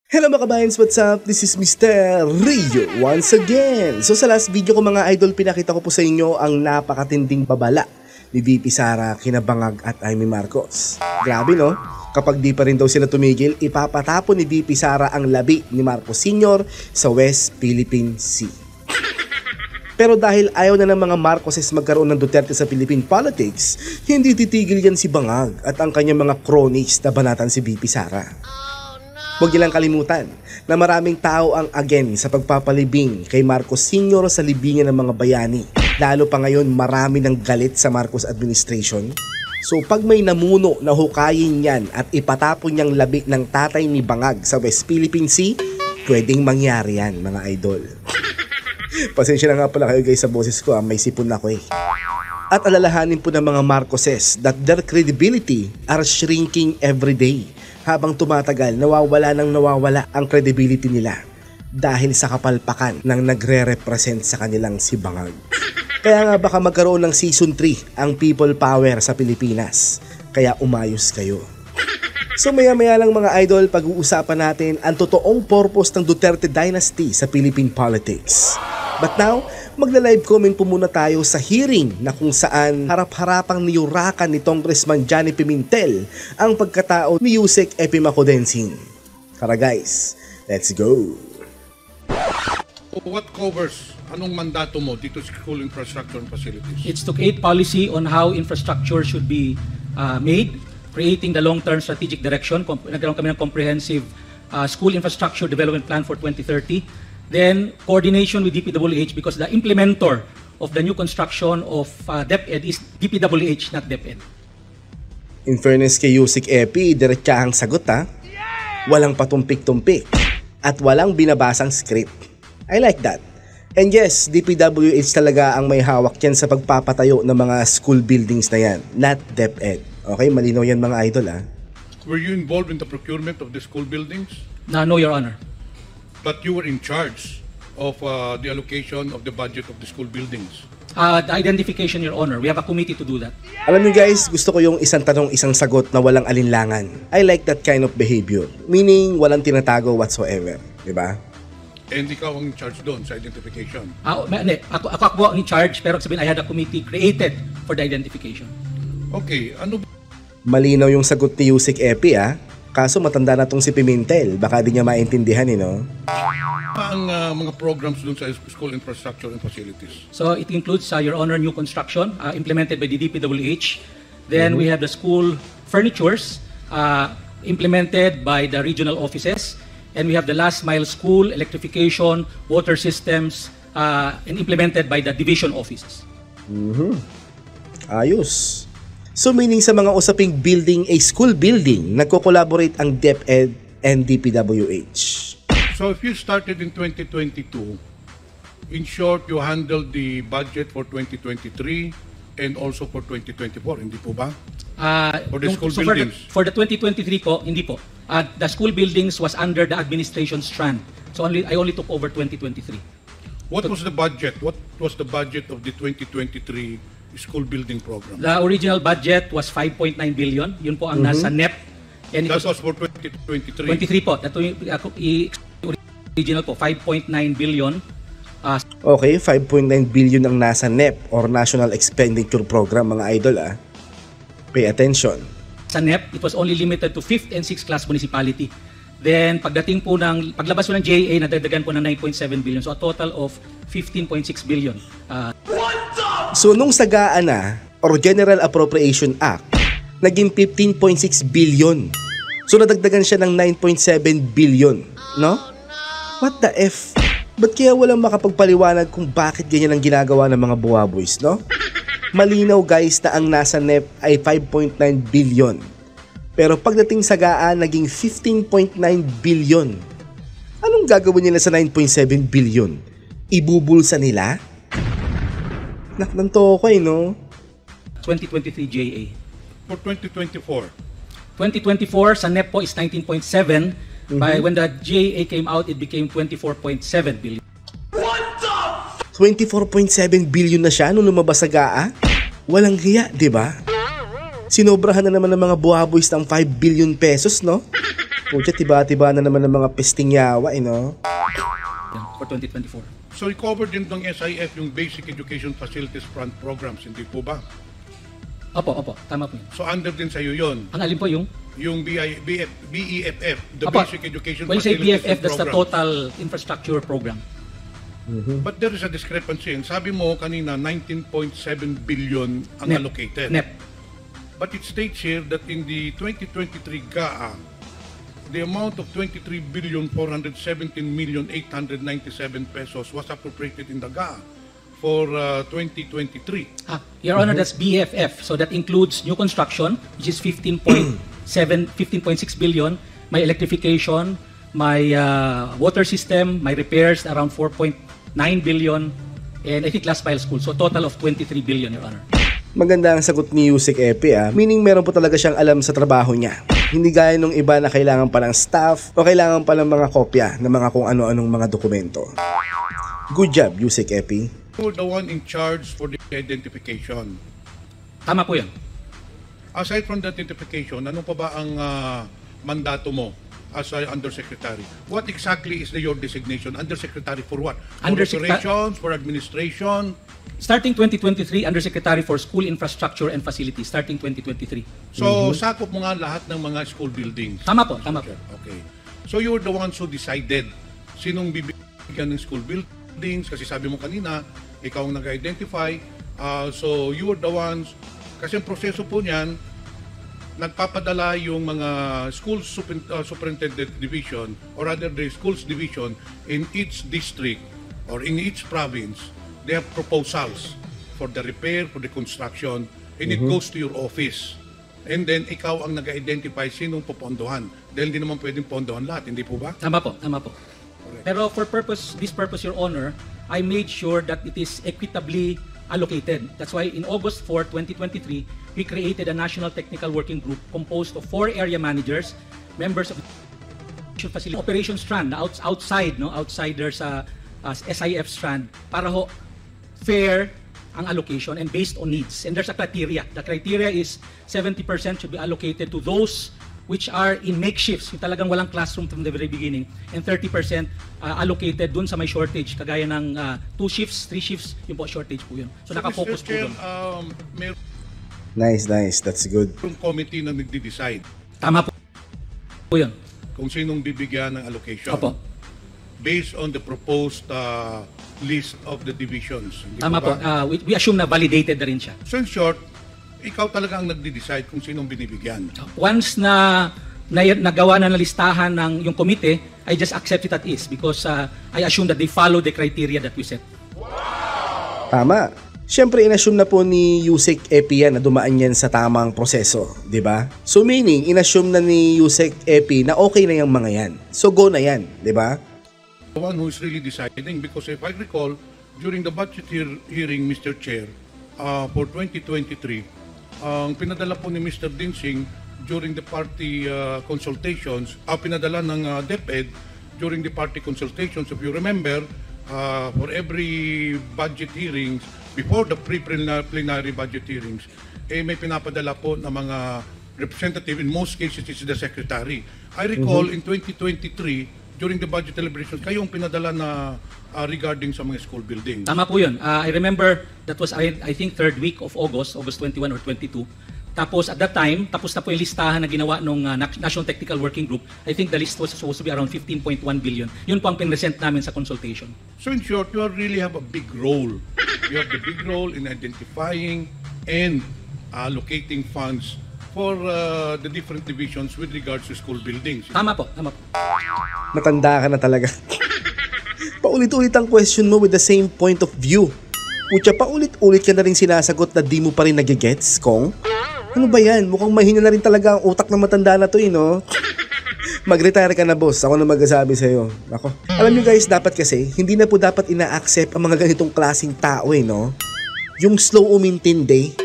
Hello mga kabayans, what's up? This is Mr. Rio once again. So sa last video ko mga idol, pinakita ko po sa inyo ang napakatinding babala ni VP Sara kina Bangag at Amy Marcos. Grabe no? Kapag di pa rin daw sila tumigil, ipapatapon ni VP Sara ang labi ni Marcos Sr. sa West Philippine Sea. Pero dahil ayaw na ng mga Marcoses magkaroon ng Duterte sa Philippine politics, hindi titigil yan si Bangag at ang kanyang mga cronies na banatan si VP Sara. Huwag nilang kalimutan na maraming tao ang again sa pagpapalibing kay Marcos Sr. sa libingan ng mga bayani. Lalo pa ngayon marami ng galit sa Marcos administration. So pag may namuno na hukayin yan at ipatapon niyang labi ng tatay ni Bangag sa West Philippine Sea, pwedeng mangyari yan mga idol. Pasensya na nga pala kayo guys sa boses ko, may sipon ako eh. At alalahanin po ng mga Marcoses that their credibility are shrinking every day. Habang tumatagal, nawawala ang credibility nila dahil sa kapalpakan ng nagre-represent sa kanilang si Bangag. Kaya nga baka magkaroon ng season 3 ang people power sa Pilipinas. Kaya umayos kayo. So maya-maya lang mga idol, pag-uusapan natin ang totoong purpose ng Duterte Dynasty sa Philippine politics. But now, magla-live comment po muna tayo sa hearing na kung saan harap-harapang niyurakan ni Congressman Johnny Pimentel ang pagkatao ni Yusek Epi Macodensing. Tara guys, let's go! What covers, anong mandato mo dito sa school infrastructure and facilities? It's to create policy on how infrastructure should be made, creating the long-term strategic direction. Nagkaroon kami ng comprehensive school infrastructure development plan for 2030. Then, coordination with DPWH because the implementer of the new construction of DepEd is DPWH, not DepEd. In fairness kay Yusek Epi, diretsahang sagot ha. Walang patumpik-tumpik at walang binabasang script. I like that. And yes, DPWH talaga ang may hawak yan sa pagpapatayo ng mga school buildings na yan, not DepEd. Okay, malinaw yan mga idol ha. Were you involved in the procurement of the school buildings? No, Your Honor. But you were in charge of the allocation of the budget of the school buildings. The identification, Your Honor. We have a committee to do that. Alam niyo guys, gusto ko yung isang tanong, isang sagot na walang alinlangan. I like that kind of behavior. Meaning, walang tinatago whatsoever. Diba? And ikaw ang in charge doon sa identification? Ako ang in charge, pero sabihin, I had a committee created for the identification. Okay, ano? Malinaw yung sagot ni Yusek Epi ha. Kaso matanda na tong si Pimentel, baka di niya maintindihan no? Ang mga programs doon sa school infrastructure and facilities? So it includes, Your Honor, new construction implemented by the DPWH. Then we have the school furnitures implemented by the regional offices. And we have the last mile school, electrification, water systems, and implemented by the division offices. Ayos. So meaning sa mga usaping building a school building, nagko-collaborate ang DepEd and DPWH. So if you started in 2022, in short, you handled the budget for 2023 and also for 2024, hindi po ba? For the school buildings? For the 2023 po, hindi po. The school buildings was under the administration strand. So I only took over 2023. What was the budget? What was the budget of the 2023 school building program? The original budget was 5.9 billion. Yun po ang nasa NEP. And that was for 2023? 23 po. That original po, 5.9 billion. Okay, 5.9 billion ang nasa NEP or National Expenditure Program mga idol Pay attention. Sa NEP, it was only limited to 5th and 6th class municipality. Then pagdating po paglabas po ng JA, nadagdagan po ng 9.7 billion. So a total of 15.6 billion. So nung sagaan na, or General Appropriation Act, naging 15.6 billion. So nadagdagan siya ng 9.7 billion, no? What the F? Ba't kaya walang makapagpaliwanag kung bakit ganyan ang ginagawa ng mga buwaboys, no? Malinaw guys na ang nasa NEP ay 5.9 billion. Pero pagdating sagaan, naging 15.9 billion. Anong gagawin nila sa 9.7 billion? Ibubulsa nila? Naknanto ko no? 2023 JA. For 2024? 2024 sa NEP po is 19.7. By when the JA came out, it became 24.7 billion. What the? 24.7 billion na siya nung lumabas sa GAA? Walang hiya, di ba? Sinobrahan na naman ng mga buhaboys ng 5 billion pesos, no? Pucha, tiba-tiba na naman ng mga pesting yawa, no? Yan, for 2024. So, i-cover din ng SIF yung Basic Education Facilities Fund Programs, hindi po ba? Opo, tama po yun. So, under din sa'yo yun. Ang alin po yung? Yung BEFF, the Opo. Basic Education When you say Facilities BFF, and that's the Programs. total infrastructure program. But there is a discrepancy. And sabi mo kanina, 19.7 billion ang Net. allocated. Net. But it states here that in the 2023 GAA, the amount of 23,417,897 pesos was appropriated in the GAA for 2023. Your Honor, that's BFF. So that includes new construction, which is 15.6 billion, my electrification, my water system, my repairs around 4.9 billion, and I think last mile school. So total of 23 billion, Your Honor. Maganda ang sagot ni Yusek Epi, meaning meron po talaga siyang alam sa trabaho niya. Hindi gaya nung iba na kailangan pa ng staff o kailangan pa ng mga kopya ng mga kung ano-anong mga dokumento. Good job, Yusek Epi. You're the one in charge for the identification. Tama po yan. Aside from the identification, ano pa ba ang mandato mo as an undersecretary? What exactly is your designation? Undersecretary for what? For operations, for administration? Starting 2023, Undersecretary for School Infrastructure and Facilities, starting 2023. So, sakop mo nga lahat ng mga school buildings. Tama po, tama po. Okay. So, you're the ones who decided sinong bibigyan ng school buildings kasi sabi mo kanina, ikaw ang nag-identify. So, you were the ones, kasi ang proseso po niyan, nagpapadala yung mga school superintendent division or rather the schools division in each district or in each province. They have proposals for the repair, for the construction, and it goes to your office. And then, ikaw ang nag-identify sinong popondohan. Dahil hindi naman pwedeng pondohan lahat, hindi po ba? Tama po, tama po. Pero for this purpose, Your Honor, I made sure that it is equitably allocated. That's why in August 4, 2023, we created a National Technical Working Group composed of 4 area managers, members of the facility operations strand, outsider sa SIF strand, para ho fair ang allocation and based on needs. And there's a criteria. The criteria is 70% should be allocated to those which are in makeshifts, yung talagang walang classroom from the very beginning, and 30% allocated dun sa may shortage, kagaya ng 2 shifts, 3 shifts, yung po shortage po yun. So nakafocus po dun. Meron Nice. That's good. committee na nagde-decide Tama po yun. kung sinong bibigyan ng allocation. Opo. Based on the proposed list of the divisions. Hindi Tama po. ba? We assume na validated na rin siya. So in short, ikaw talaga ang nagde-decide kung sinong binibigyan. Once na nagawa na listahan ng yung komite, I just accept it at is because I assume that they follow the criteria that we set. Tama. Siyempre, inassume na po ni Yusek Epi yan na dumaan yan sa tamang proseso, di ba? So meaning, inassume na ni Yusek Epi na okay na yung mga yan. So go na yan, di ba? The one who is really deciding, because if I recall, during the budget hearing, Mr. Chair, for 2023, ang pinadala po ni Mr. Dinsing during the party consultations, pinadala ng DepEd during the party consultations, if you remember, for every budget hearings, before the pre-plenary budget hearings, may pinapadala po ng mga representative, in most cases it's the secretary. I recall in 2023, during the budget deliberations, kayong pinadala na regarding sa mga school buildings. Tama po yun. I remember that was I think 3rd week of August 21 or 22. Tapos at that time, tapos na po yung listahan na ginawa ng National Technical Working Group. I think the list was supposed to be around 15.1 billion. Yun po ang pinresent namin sa consultation. So in short, you really have a big role. You have the big role in identifying and allocating funds for the different divisions with regards to school buildings. Tama po, tama po. Matanda ka na talaga. Paulit-ulit ang question mo with the same point of view. Pucha, paulit-ulit ka na rin sinasagot na di mo pa rin nagigets, Kong? Ano ba yan? Mukhang mahina na rin talaga ang utak ng matanda na to, no? Mag-retire ka na, boss. Ako na magsasabi sa'yo. Ako. Alam nyo guys, dapat kasi, hindi na po dapat ina-accept ang mga ganitong klaseng tao, no? Yung slow umintindi.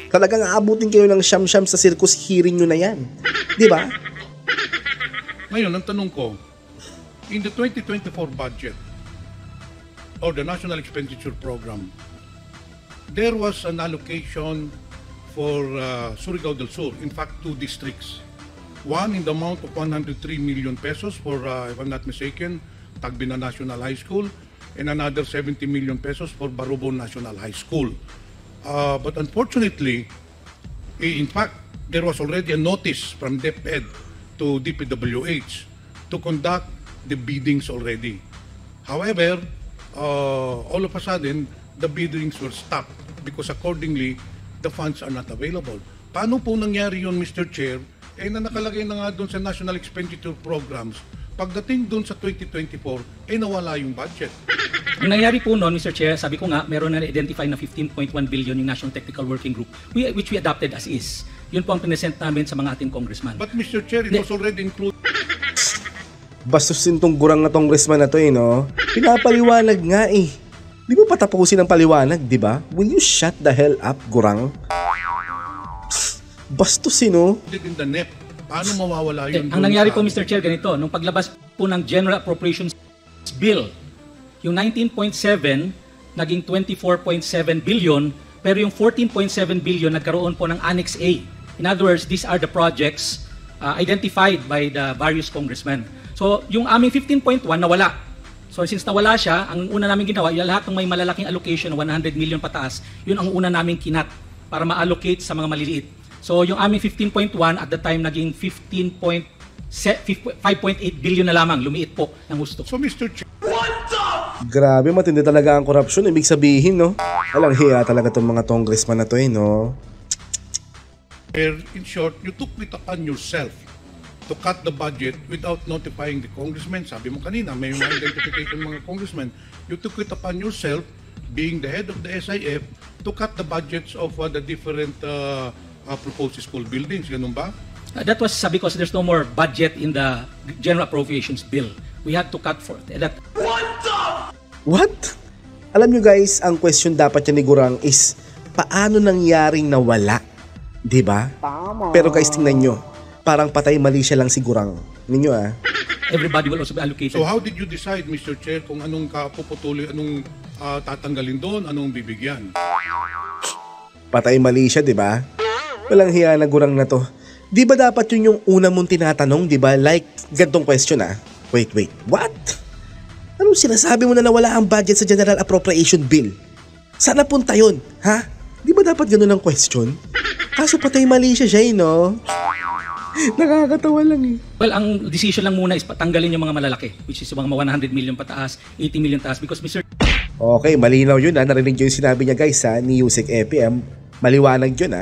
Talagang aabutin kayo ng siyam-siyam sa circus hearing nyo na yan. Di ba? Ngayon, ang tanong ko, in the 2024 budget or the National Expenditure Program, there was an allocation for Surigao del Sur, in fact 2 districts, One in the amount of 103 million pesos for, if I'm not mistaken, Tagbina National High School, and another 70 million pesos for Barubon National High School. But unfortunately, in fact, there was already a notice from DepEd to DPWH to conduct the biddings already. However, all of a sudden, the biddings were stopped because accordingly, the funds are not available. Paano po nangyari yun, Mr. Chair? Na nakalagay na nga doon sa National Expenditure Programs, pagdating doon sa 2024, nawala yung budget. Ang nangyari po noon, Mr. Chair, sabi ko nga, meron na identify na 15.1 billion yung National Technical Working Group, which we adopted as is. Yun po ang present namin sa mga ating congressman. But Mr. Chair, it was already included. Bastusin tong gurang na congressman na to no? Pinapaliwanag nga eh. Di ba patapusin ang paliwanag, di ba? Will you shut the hell up, gurang? Bastusin no? In the NEP. Paano mawawala yun? Ang nangyari po, Mr. Chair, ganito, nung paglabas po ng General Appropriations Bill, yung 19.7 naging 24.7 billion, pero yung 14.7 billion nagkaroon po ng Annex A. In other words, these are the projects identified by the various congressmen. So, yung aming 15.1 nawala. So, since nawala siya, ang una namin ginawa, yung lahat ng may malalaking allocation, 100 million pataas, yun ang una namin kinat para ma-allocate sa mga maliliit. So, yung aming 15.1 at the time naging 5.8 billion na lamang, lumiit po ng gusto. So, Mr. Chair, Grabe, matindi talaga ang korupsyon. Ibig sabihin, no? Walang hiya talaga itong mga congressman na to, no? in short, you took it upon yourself to cut the budget without notifying the congressmen. Sabi mo kanina, may mga identification mga congressmen. You took it upon yourself, being the head of the SIF, to cut the budgets of the different proposed school buildings. Ganun ba? That was because there's no more budget in the General Appropriations Bill. We had to cut for that. What? Alam nyo guys, ang question dapat yan ni Gurang is, paano nangyaring nawala? Diba? Tama. Pero guys, tingnan nyo, parang patay mali siya lang si Gurang. Ninyo Everybody will also be allocated. So how did you decide, Mr. Chair, kung anong kapuputuloy, anong tatanggalin doon, anong bibigyan? Patay mali siya, diba? Walang hiya na Gurang na to. Di ba dapat yun yung una mong tinatanong, di ba? Like, gantong question Wait, what? Anong sinasabi mo na nawala ang budget sa General Appropriation Bill? Saan napunta yun? Ha? Di ba dapat ganun ang question? Kaso patay mali siya, no? Nakakatawa lang eh. Well, ang decision lang muna is patanggalin yung mga malalaki, which is yung mga 100 million pataas, 80 million taas, because Mr. Okay, malinaw yun Narinig nyo yung sinabi niya guys ni Yusek EPM. Maliwanag yun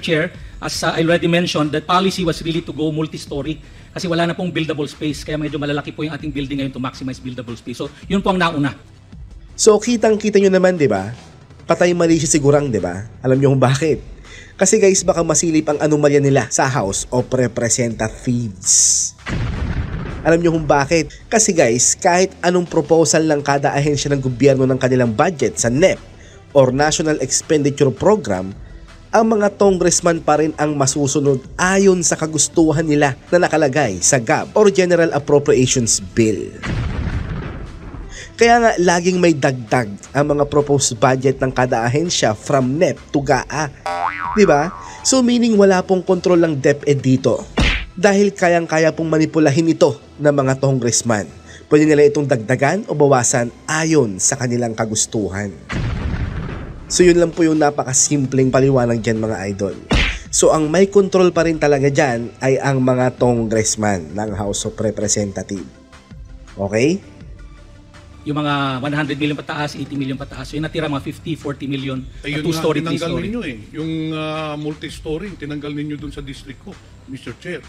Chair, as I already mentioned, the policy was really to go multi-story kasi wala na pong buildable space, kaya medyo malalaki po yung ating building ngayon to maximize buildable space. So, yun po ang nauna. So, kitang-kita nyo naman, di ba? Patay mali siya sigurang, di ba? Alam nyo kung bakit? Kasi guys, baka masilip ang anomalya nila sa House of Representatives. Alam nyo kung bakit? Kasi guys, kahit anong proposal ng kada ahensya ng gobyerno ng kanilang budget sa NEP or National Expenditure Program, ang mga congressman pa rin ang masusunod ayon sa kagustuhan nila na nakalagay sa GAB or General Appropriations Bill. Kaya nga laging may dagdag ang mga proposed budget ng kada ahensya from NEP to GAA. Diba? So meaning wala pong kontrol ng DepEd dito. Dahil kayang-kaya pong manipulahin ito ng mga congressman. Pwede nila itong dagdagan o bawasan ayon sa kanilang kagustuhan. So yun lang po yung napakasimpleng paliwanag dyan mga idol. So ang may control pa rin talaga dyan ay ang mga congressman ng House of Representatives. Okay? Yung mga 100 million pataas, 80 million pataas. So yung natira mga 50, 40 million, ayun two-story, nga, tinanggal three-story. ninyo yung multi-story, tinanggal ninyo dun sa district ko, Mr. Chair.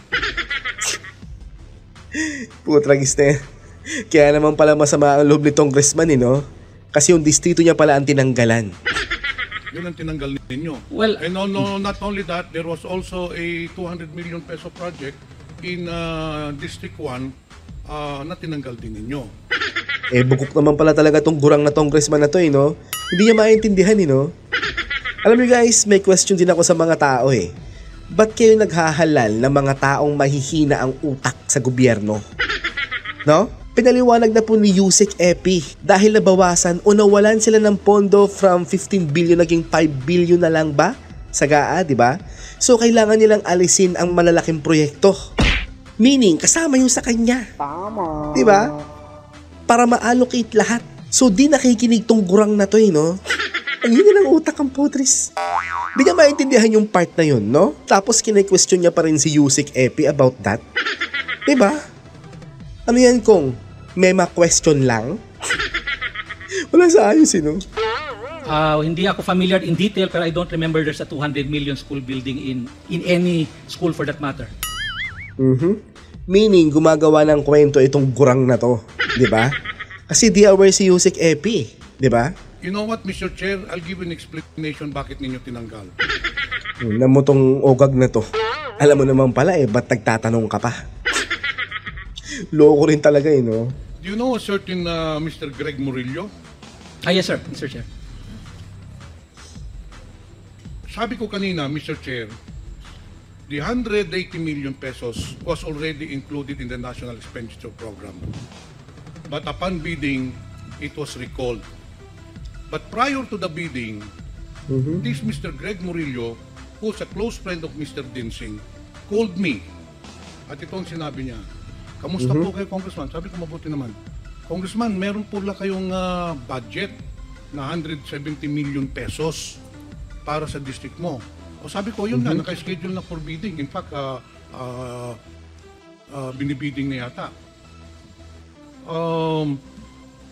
Putragis na yan. Kaya naman pala masama ang loob ni congressman no? Kasi yung distrito niya pala ang tinanggalan. Yun ang tinanggal ninyo. Well, and no, not only that, there was also a 200 million peso project in District 1 na tinanggal din ninyo. Bukok naman pala talaga tong gurang na congressman na to no? Hindi niya maintindihan no? Alam niyo guys, may question din ako sa mga tao Ba't kayo naghahalal ng mga taong mahihina ang utak sa gobyerno? No? Pinaliwanag na po ni Yusek Epi dahil nabawasan o nawalan sila ng pondo from 15 billion naging 5 billion na lang ba? Sa GAA, di ba? So kailangan nilang alisin ang malalaking proyekto. Meaning, kasama yung sa kanya. Tama. Diba? Para ma-allocate lahat. So, di nakikinig tong gurang na to no? Ang hina ng utak ang putris. Di niya maintindihan yung part na yun, no? Tapos kine-question niya pa rin si Yusek Epi about that. Diba? Ano yan kung mema question lang? Wala sa ayos, no? Hindi ako familiar in detail pero I don't remember there's a 200 million school building in any school for that matter. Meaning, gumagawa ng kwento itong gurang na to. Diba? Kasi di aware si Yusek Epi. Diba? You know what, Mr. Chair? I'll give you an explanation bakit ninyo tinanggal. Alam mo tong ogag na to. Alam mo naman pala ba't nagtatanong ka pa? Loko rin talaga no? Do you know a certain Mr. Greg Murillo? Yes sir, Mr. Chair. Sabi ko kanina, Mr. Chair, the 180 million pesos was already included in the National Expenditure Program. But upon bidding, it was recalled. But prior to the bidding, this Mr. Greg Murillo, who's a close friend of Mr. Dinsing, called me. At ito ang sinabi niya, kamusta po kayo, Congressman? Sabi ko, mabuti naman. Congressman, meron po lang kayong budget na 170 million pesos para sa district mo. O sabi ko, yun nga, naka-schedule na for bidding. In fact, binibidding na yata.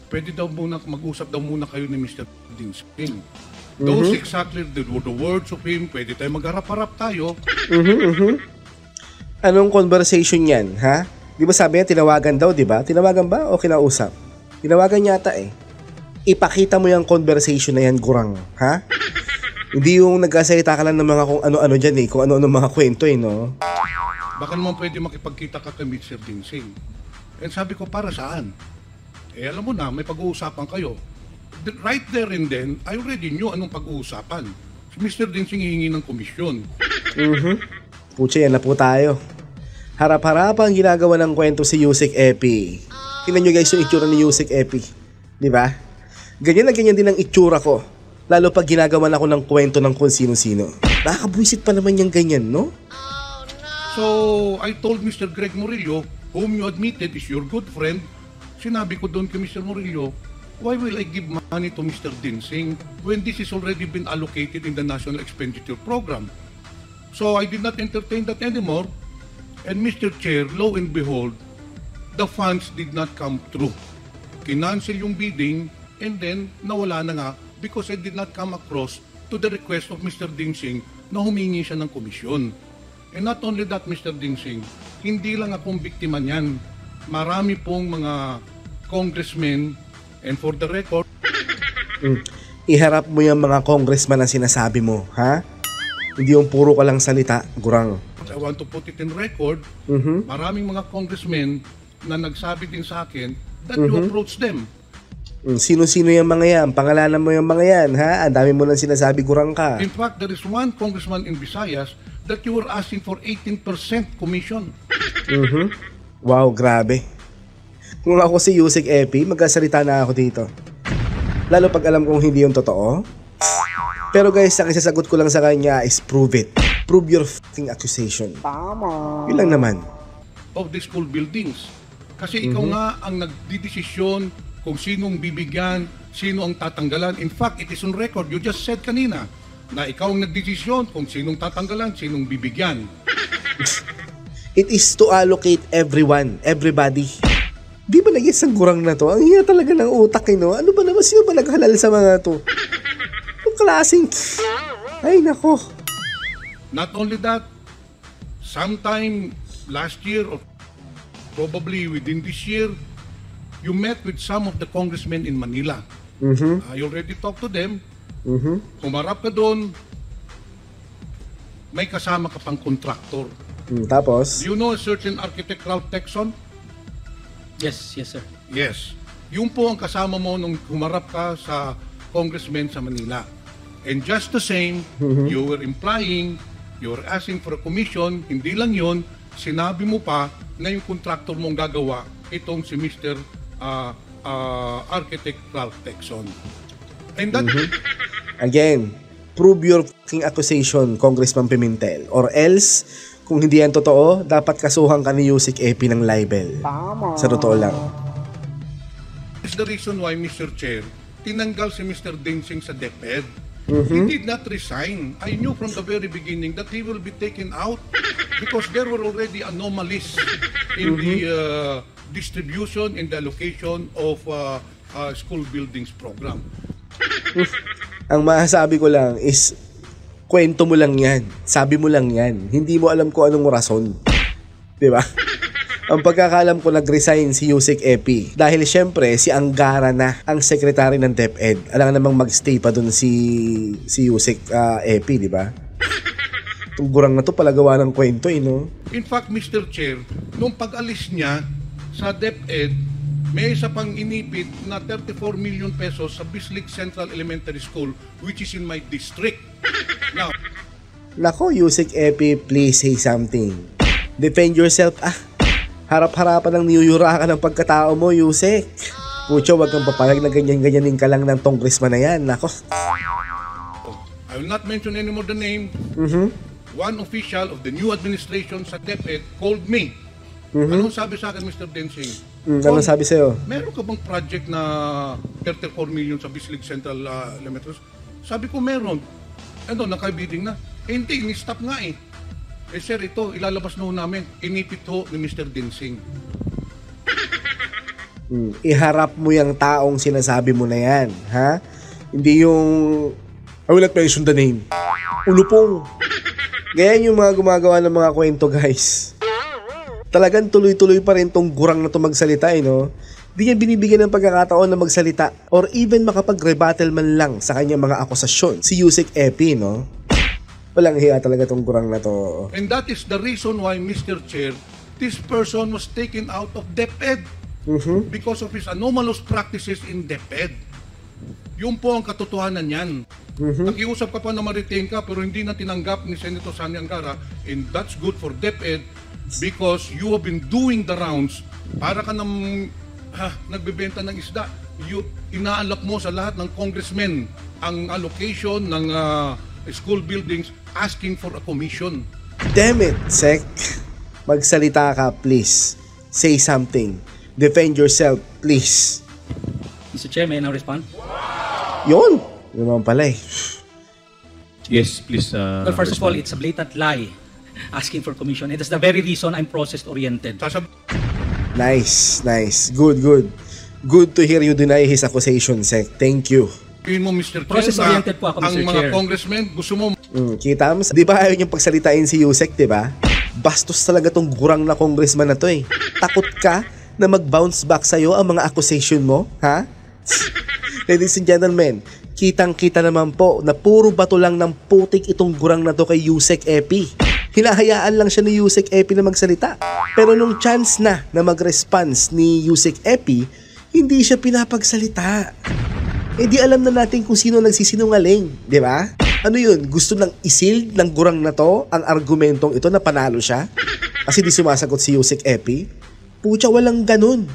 Pwede daw muna, mag-usap daw muna kayo ni Mr. Dinsing. Those exactly the words of him, pwede tayo magharap-harap tayo. Anong conversation yan, ha? Di ba sabi niya, tinawagan daw, di ba? Tinawagan ba o kinausap? Tinawagan yata Ipakita mo yung conversation na yan, gurang, ha? Hindi yung nagkasalita ka lang ng mga kung ano-ano dyan kung ano-ano mga kwento no? Baka naman pwede makipagkita ka kay Mr. Dinsing. And sabi ko, para saan? Alam mo na, may pag-uusapan kayo. Right there and then, I already knew anong pag-uusapan. Si Mr. Dinsing hihingi ng komisyon. Pucha, yan na po tayo. Harap-harap ang ginagawa ng kwento si Yusek Epi. Tingnan nyo guys yung itsura ni Yusek Epi. Di ba? Ganyan na ganyan din ang itsura ko. Lalo pag ginagawa na ako ng kwento ng kung sino-sino. Nakakabwisit pa naman yung ganyan, no? So, I told Mr. Greg Murillo, whom you admitted is your good friend, sinabi ko doon kay Mr. Murillo, why will I give money to Mr. Dinsing when this has already been allocated in the National Expenditure Program? So, I did not entertain that anymore. And Mr. Chair, lo and behold, the funds did not come through. Kinancel yung bidding and then nawala na nga because I did not come across to the request of Mr. Dinsing na humingi siya ng komisyon. And not only that, Mr. Dinsing, hindi lang akong biktima niyan. Marami pong mga congressmen, and for the record, Iharap mo yung mga congressman na sinasabi mo, ha? Hindi yung puro ka lang salita, gurang. I want to put it in record, maraming mga congressmen na nagsabi din sa akin that you approach them. Sino-sino yung mga yan? Pangalanan mo yung mga yan, ha? Ang dami mo nang sinasabi, gurang ka. In fact, there is one congressman in Visayas that you were asking for 18% commission. Wow, grabe. Kung ako si Yusek Epi, magkasalita na ako dito. Lalo pag alam kong hindi yung totoo. Pero guys, ang isasagot ko lang sa kanya is prove it. Prove your f***ing accusation. Tama. Yun lang naman. Of the school buildings. Kasi ikaw nga ang nagdidesisyon kung sinong bibigyan, sino ang tatanggalan. In fact, it is on record. You just said kanina na ikaw ang nagdesisyon kung sinong tatanggalan, sinong bibigyan. It is to allocate everyone, everybody. Di ba nag-gets ang gurang na to? Ang hina talaga ng utak, no? Ano ba naman? Sino ba naghalal sa mga to? Ang klaseng... Ay, nako. Not only that, sometime last year or probably within this year, you met with some of the congressmen in Manila. I already talked to them. Humarap ka doon, may kasama ka pang contractor. Tapos? Do you know a certain architect, Ralph Texon? Yes, yes sir. Yes. Yung po ang kasama mo nung humarap ka sa congressmen sa Manila. And just the same, you were implying, you were asking for a commission, hindi lang yun, sinabi mo pa na yung contractor mong gagawa, itong si Mr. Architect Ralph Texon. And that... Again, prove your f***ing accusation, Congressman Pimentel. Or else, Kung hindi yan totoo, dapat kasuhan ka ni Yusik Epi ng libel. Sa totoo lang. Is the reason why, Mr. Chair, tinanggal si Mr. Dinsing sa DepEd. He did not resign. I knew from the very beginning that he will be taken out because there were already anomalies in the distribution and the allocation of school buildings program. Ang masasabi ko lang is, kwento mo lang yan. Sabi mo lang yan. Hindi mo alam kung anong rason. Diba? Ang pagkakalam ko, nag-resign si Yusik Epi. Dahil syempre, si Angara na ang sekretary ng DepEd. Alam namang mag-stay pa dun si Yusik Epi, di ba? Itong gurang na to palagawa ng kwento, no? In fact, Mr. Chair, nung pag-alis niya sa DepEd, may isa pang inipit na 34 million pesos sa Bislig Central Elementary School, which is in my district. Now, Nako, Yusik Epi, please say something. Defend yourself. Harap-harapan ng niyuyura ka ng pagkatao mo, Yusik. Pucho, wag kang papalag na ganyan-ganyanin ka lang ng congressman na yan. Nako. I will not mention anymore the name. One official of the new administration sa DepEd called me. Anong sabi sa akin, Mr. Densing? Anong sabi sa'yo? Meron ka bang project na 34 million sa Bislig Central Elementary? Sabi ko meron. Ano, nakabidding na? Hindi, ni-stop nga eh. Eh sir, ito, ilalabas na ho namin. Inipit ho ni Mr. Densing. Iharap mo yung taong sinasabi mo na yan, ha? Hindi yung, I will not mention the name. Ulupong. Ganyan yung mga gumagawa ng mga kwento, guys. Talagang tuloy-tuloy pa rin tong gurang na to magsalita, no? Di niya binibigyan ng pagkakataon na magsalita or even makapag-rebuttal man lang sa kanyang mga akusasyon. Si Yusik Epi, no? Walang hiya talaga tong gurang na to. And that is the reason why, Mr. Chair, this person was taken out of DepEd because of his anomalous practices in DepEd. Yun po ang katotohanan yan. Nakiusap ka pa na ma-retain ka pero hindi na tinanggap ni Senator Sani Angara, and that's good for DepEd because you have been doing the rounds para ka nang nagbebenta ng isda. Inaalok mo sa lahat ng congressmen ang allocation ng school buildings asking for a commission. Damn it, Sek. Magsalita ka, please. Say something. Defend yourself, please. Mr. Chair, may I now respond? Yun. Yun naman pala eh. Yes, please. Well, first of all, it's a blatant lie asking for commission. And that's the very reason I'm process-oriented. Nice, nice. Good, good. Good to hear you deny his accusation, Sek. Thank you. Sabihin mo, Mr. Chair, Process-oriented po ako, ang Mr. mga Chair. congressmen gusto mo Kita mo? Di ba ayaw niyang pagsalitain si Yusek, di ba? Bastos talaga tong gurang na congressman na to eh. Takot ka na mag-bounce back sa'yo ang mga accusation mo? Ha? Ladies and gentlemen, kitang-kita naman po na puro bato lang ng putik itong gurang na to kay Yusek Epi. Hinahayaan lang siya ni Yusek Epi na magsalita. Pero nung chance na mag-response ni Yusek Epi, hindi siya pinapagsalita. Eh di alam na natin kung sino nagsisinungaling, di ba? Ano yun? Gusto nang isil ng gurang na to ang argumentong ito na panalo siya? Kasi di sumasagot si Yusek Epi? Pucha, walang ganun.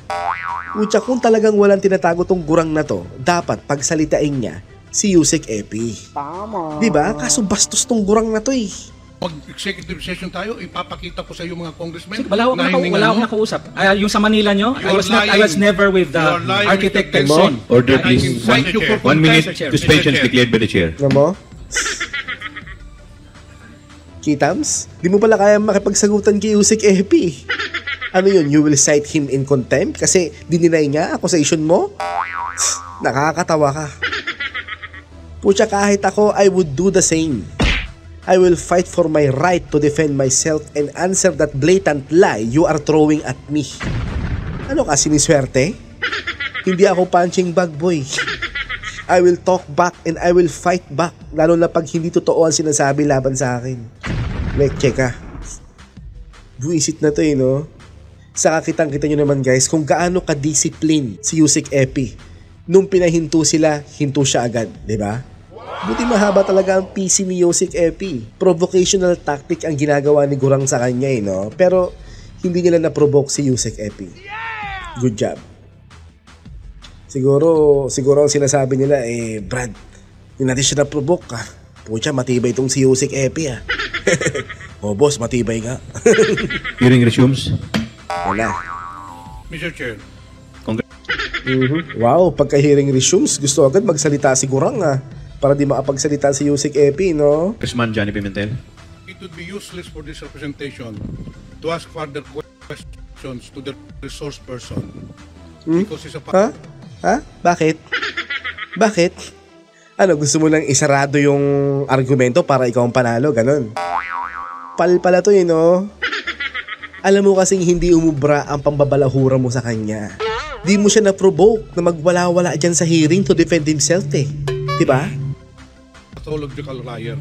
Pucha, kung talagang walang tinatago tong gurang na to, dapat pagsalitain niya si Yusek Epi. Tama. Di ba? Kaso bastos tong gurang na to eh. mag-executive session tayo, ipapakita ko sa iyo mga congressmen. Wala akong nakausap. Yung sa Manila nyo, I was never with the architect Tenzon. Order please. 1 minute suspension declared by the chair. Alam mo? Kitams? Di mo pala kaya makipagsagutan kay Yusek Epi. Ano yun? You will cite him in contempt? Kasi dininay niya accusation mo? Nakakatawa ka. Pucha, kahit ako, I would do the same. I will fight for my right to defend myself and answer that blatant lie you are throwing at me. Ano ka, siniswerte? Hindi ako punching bag boy. I will talk back and I will fight back. Lalo na pag hindi totoo ang sinasabi laban sa akin. Like, check ka. Buisit na to eh, no? Saka kitang-kita nyo naman guys kung gaano ka-discipline si Yusek Epi. Nung pinahinto sila, hinto siya agad, di ba? Buti mahaba talaga ang PC ni Yusek Epi. Provocational tactic ang ginagawa ni Gurang sa kanya eh, no? Pero hindi nila na-provoke si Yusek Epi. Good job. Siguro ang sinasabi nila eh, Brad, hindi natin siya na-provoke ka. Pucha, matibay itong si Yusek Epi ah. Oh, boss, matibay nga. Hearing resumes. Wala. Mr. Chair, Wow, pagka-hearing resumes, gusto agad magsalita si Gurang para di makapagsalita si Yusek Epi, no? Congressman Johnny Pimentel. it would be useless for this representation to ask further questions to the resource person. Because it's a Ha? Ha? Bakit? Bakit? Ano, gusto mo lang isarado yung argumento para ikaw ang panalo, ganun? Pal pala to no? Alam mo kasing hindi umubra ang pambabalahura mo sa kanya. Di mo siya na-provoke na magwala-wala dyan sa hearing to defend himself Diba? pathological liar.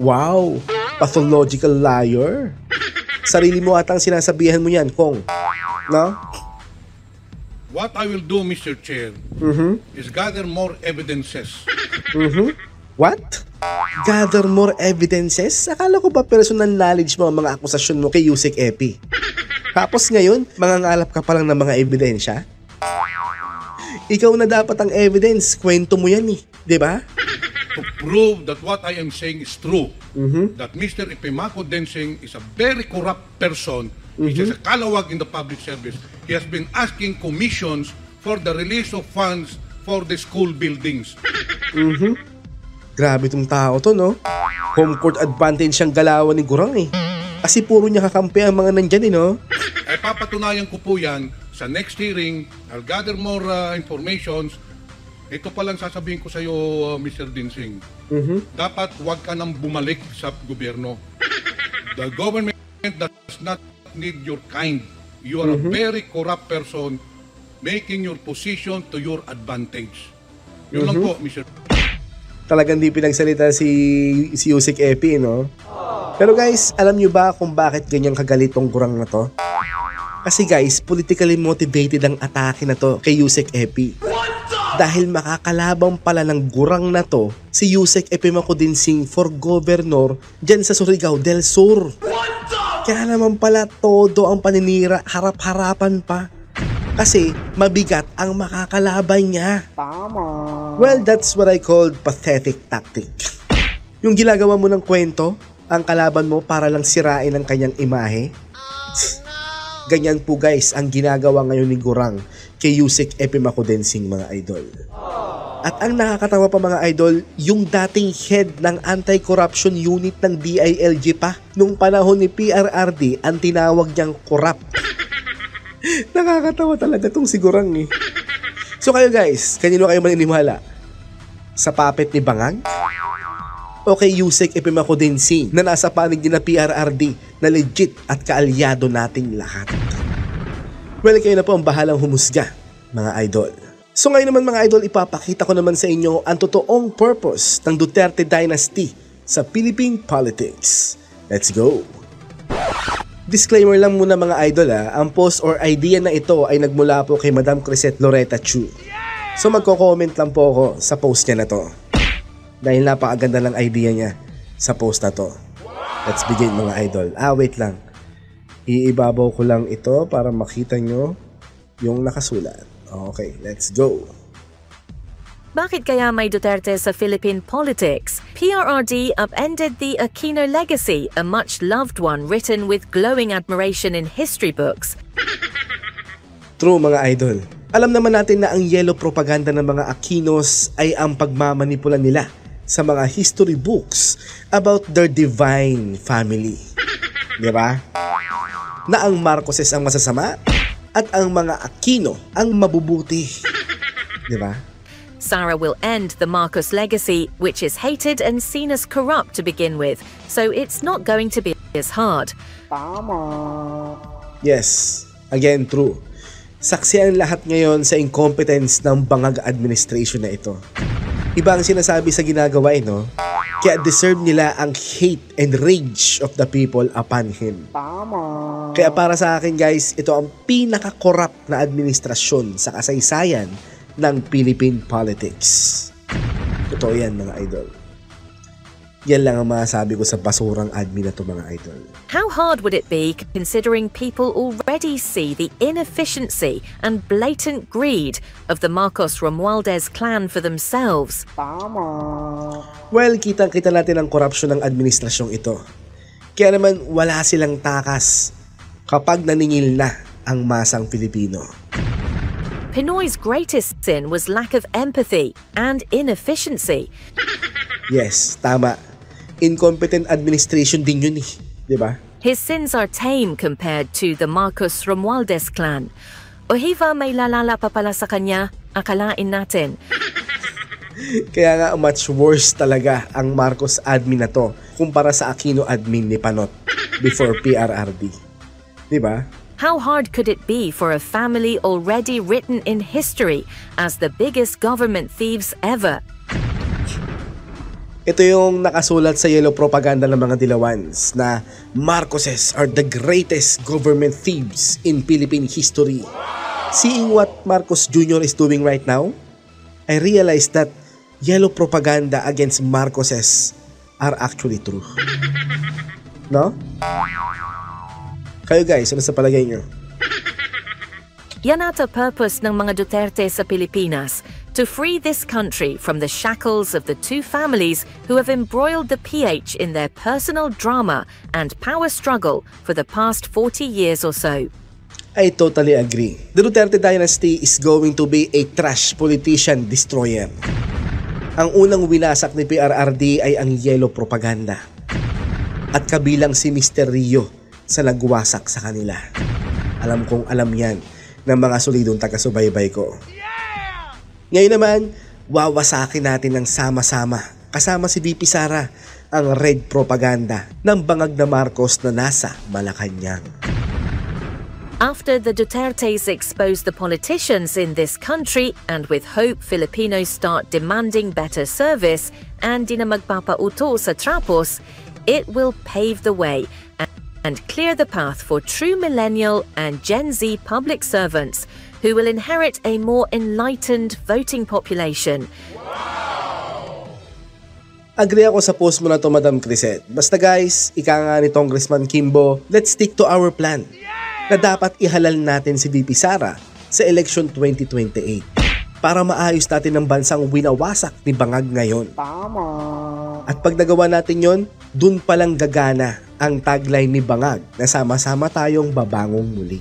Wow! Pathological liar. Sarili mo atang sinasabihan mo yan, Kong. No? What I will do, Mr. Chair, is gather more evidences. What? Gather more evidences? Akala ko ba personal knowledge mo ang mga akusasyon mo kay Yusek Epi? Tapos ngayon, mangangalap ka pa lang ng mga ebidensya? Ikaw na dapat ang evidence, kwento mo yan diba? To prove that what I am saying is true. That Mr. Epimaco Densing is a very corrupt person. He's just a kalawag in the public service. He has been asking commissions for the release of funds for the school buildings. Grabe tong tao to, no? Home court advantage siyang galawan ni Gurang Kasi puro niya kakampi ang mga nandyan no? Ay papatunayan ko po yan sa next hearing. I'll gather more informations. Ito pa lang sasabihin ko sa iyo, Mr. Dinsing. Dapat huwag ka nang bumalik sa gobyerno. The government does not need your kind. You are a very corrupt person making your position to your advantage. Yun lang po, Mr. Talagang di pinagsalita si Yusek Epi, no? Pero guys, alam nyo ba kung bakit ganyang kagalit tong Gurang na to? Kasi guys, politically motivated ang atake na to kay Yusek Epi. Dahil makakalabang pala ng Gurang na to si Yusek Epimaco Densing for governor dyan sa Surigao del Sur. Kaya naman pala todo ang paninira harap-harapan pa. Kasi mabigat ang makakalaban niya. Well, that's what I called pathetic tactic. Yung ginagawa mo ng kwento, ang kalaban mo para lang sirain ang kanyang imahe. Ganyan po guys ang ginagawa ngayon ni Gurang kay Yusek Epimaco Densing, mga idol. At ang nakakatawa pa mga idol, yung dating head ng anti-corruption unit ng DILG pa, nung panahon ni PRRD, ang tinawag niyang corrupt. Nakakatawa talaga tong si Gurang So kayo guys, kanino kayo maniniwala? Sa puppet ni Bangag? O kay Yusek Epimaco Densing na nasa panig din na PRRD na legit at kaalyado nating lahat? Well, kayo na po ang bahalang humusga, mga idol. So ngayon naman mga idol, ipapakita ko naman sa inyo ang totoong purpose ng Duterte Dynasty sa Philippine politics. Let's go! Disclaimer lang muna mga idol ang post or idea na ito ay nagmula po kay Madam Crisette Loretta Chu. So magko-comment lang po ako sa post niya na to. Dahil napakaganda ng idea niya sa post na to. Let's begin mga idol. Wait lang. Iibabaw ko lang ito para makita nyo yung nakasulat. Okay, let's go. Bakit kaya may Duterte sa Philippine politics? PRRD upended the Aquino legacy, a much-loved one written with glowing admiration in history books. True mga idol. Alam naman natin na ang yellow propaganda ng mga Aquinos ay ang pagmamanipula nila sa mga history books about their divine family. Diba? Na ang Marcoses ang masasama at ang mga Aquino ang mabubuti. Diba? Sara will end the Marcos legacy, which is hated and seen as corrupt to begin with, so it's not going to be as hard. Yes, again true. Saksi ang lahat ngayon sa incompetence ng Bangag administration na ito. Iba ang sinasabi sa ginagawa no? Kaya deserve nila ang hate and rage of the people upon him. Kaya para sa akin guys, ito ang pinaka-corrupt na administrasyon sa kasaysayan ng Philippine politics. Totoo yan mga idol. Yan lang ang masasabi ko sa basurang admin na to mga idol. How hard would it be considering people already see the inefficiency and blatant greed of the Marcos Romualdez clan for themselves? Well, kitang-kita natin ang korupsyon ng administrasyong ito. Kaya naman wala silang takas kapag naningil na ang masang Pilipino. Pinoy's greatest sin was lack of empathy and inefficiency. Yes, tama. Incompetent administration din yun di ba? His sins are tame compared to the Marcos Romualdez clan. O hiva may lalala pa pala sa kanya, akalain natin. Kaya nga much worse talaga ang Marcos admin na to kumpara sa Aquino admin ni Panot before PRRD. Di ba? How hard could it be for a family already written in history as the biggest government thieves ever? Ito yung nakasulat sa yellow propaganda ng mga Dilawans na Marcoses are the greatest government thieves in Philippine history. Seeing what Marcos Jr. is doing right now, I realized that yellow propaganda against Marcoses are actually true. No? Kayo guys, ano sa palagay nyo? Yan ata purpose ng mga Duterte sa Pilipinas, to free this country from the shackles of the two families who have embroiled the PH in their personal drama and power struggle for the past 40 years or so. I totally agree. The Duterte dynasty is going to be a trash politician destroyer. Ang unang winasak ni PRRD ay ang yellow propaganda. At kabilang si Mr. Rio sa nagwasak sa kanila. Alam kong alam yan ng mga solidong taga-subaybay ko. Ngayon naman, wawasakin natin ng sama-sama kasama si VP Sara ang red propaganda ng bangag na Marcos na nasa Malacanang. After the Dutertes expose the politicians in this country and with hope Filipinos start demanding better service and di na magpapauto sa trapos, it will pave the way and clear the path for true millennial and Gen Z public servants who will inherit a more enlightened voting population. Agree ako sa post mo na to, Madam Crisette. Basta guys, ika nga ni Congressman Kimbo, let's stick to our plan na dapat ihalal natin si VP Sara sa election 2028 para maayos natin ang bansang winawasak ni Bangag ngayon. Tama. At pag nagawa natin yon, dun palang gagana ang tagline ni Bangag na sama-sama tayong babangong muli.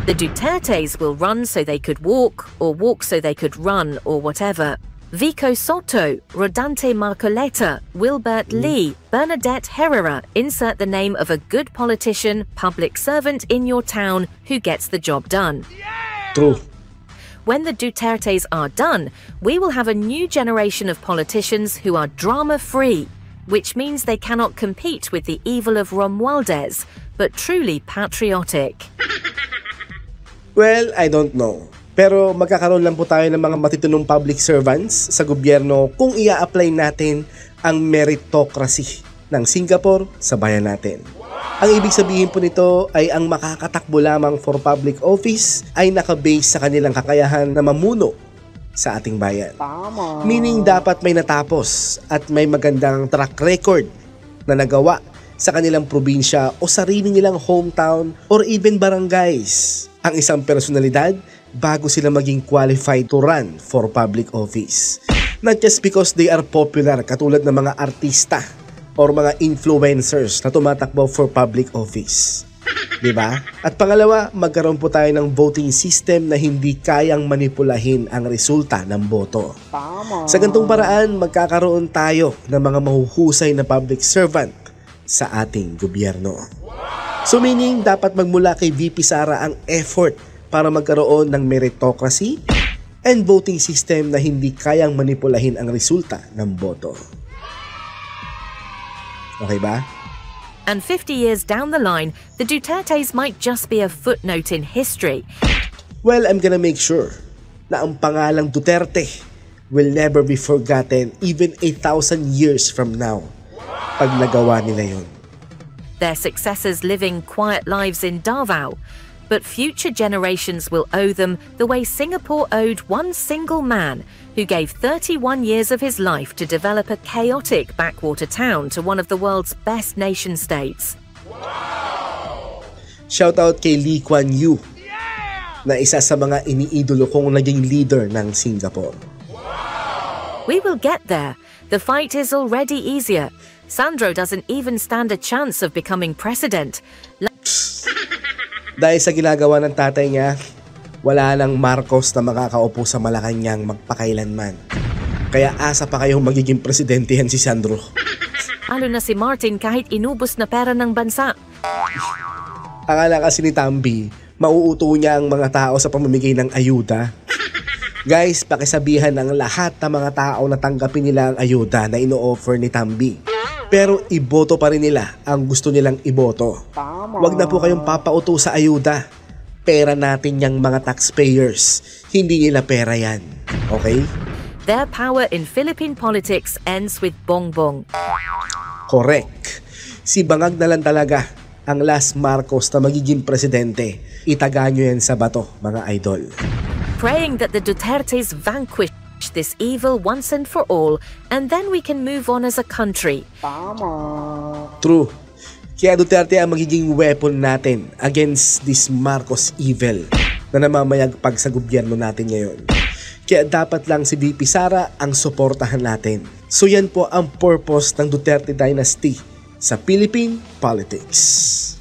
The Dutertes will run so they could walk, or walk so they could run, or whatever. Vico Soto, Rodante Marcoleta, Wilbert Lee, Bernadette Herrera, insert the name of a good politician, public servant in your town who gets the job done. True. When the Dutertes are done, we will have a new generation of politicians who are drama-free, which means they cannot compete with the evil of Romualdez, but truly patriotic. Well, I don't know. Pero magkakaroon lang po tayo ng mga matitinong public servants sa gobyerno kung ia-apply natin ang meritocracy ng Singapore sa bayan natin. Ang ibig sabihin po nito ay ang makakatakbo lamang for public office ay nakabase sa kanilang kakayahan na mamuno sa ating bayan. Tama. Meaning dapat may natapos at may magandang track record na nagawa sa kanilang probinsya o sarili nilang hometown or even barangays ang isang personalidad bago sila maging qualified to run for public office. Not just because they are popular katulad ng mga artista or mga influencers na tumatakbo for public office. Diba? At pangalawa, magkaroon po tayo ng voting system na hindi kayang manipulahin ang resulta ng boto. Tama. Sa ganitong paraan, magkakaroon tayo ng mga mahuhusay na public servant sa ating gobyerno. So meaning, dapat magmula kay VP Sara ang effort para magkaroon ng meritocracy and voting system na hindi kayang manipulahin ang resulta ng boto. Okay ba? And 50 years down the line, the Dutertes might just be a footnote in history. Well, I'm gonna make sure na ang pangalang Duterte will never be forgotten even 1,000 years from now pag nagawa nila yun. Their successors living quiet lives in Davao, but future generations will owe them the way Singapore owed one single man who gave 31 years of his life to develop a chaotic backwater town to one of the world's best nation states. Shout out kay Lee Kuan Yew, na isa sa mga iniidolo kong naging leader ng Singapore. We will get there. The fight is already easier. Sandro doesn't even stand a chance of becoming president. Dahil sa ginagawa ng tatay niya, wala nang Marcos na makakaupo sa Malacanang magpakailanman. Kaya asa pa kayong magiging presidente yan si Sandro. Lalo na si Martin kahit inubos na pera ng bansa. Akala kasi ni Tambi, mauuto niya ang mga tao sa pamamigay ng ayuda. Guys, pakisabihan ng lahat ng mga tao na tanggapin nila ang ayuda na ino-offer ni Tambi. Pero iboto pa rin nila ang gusto nilang iboto. Huwag na po kayong papauto sa ayuda. Pera natin yang mga taxpayers. Hindi nila pera yan. Okay? Their power in Philippine politics ends with Bongbong. Correct. Si Bangag na lang talaga ang last Marcos na magiging presidente. Itaga nyo yan sa bato, mga idol. Praying that the Dutertes vanquish this evil once and for all, and then we can move on as a country. True. Kaya Duterte ang magiging weapon natin against this Marcos evil na namamayagpag sa gobyerno natin ngayon. Kaya dapat lang si VP Sara ang suportahan natin. So yan po ang purpose ng Duterte Dynasty sa Philippine politics.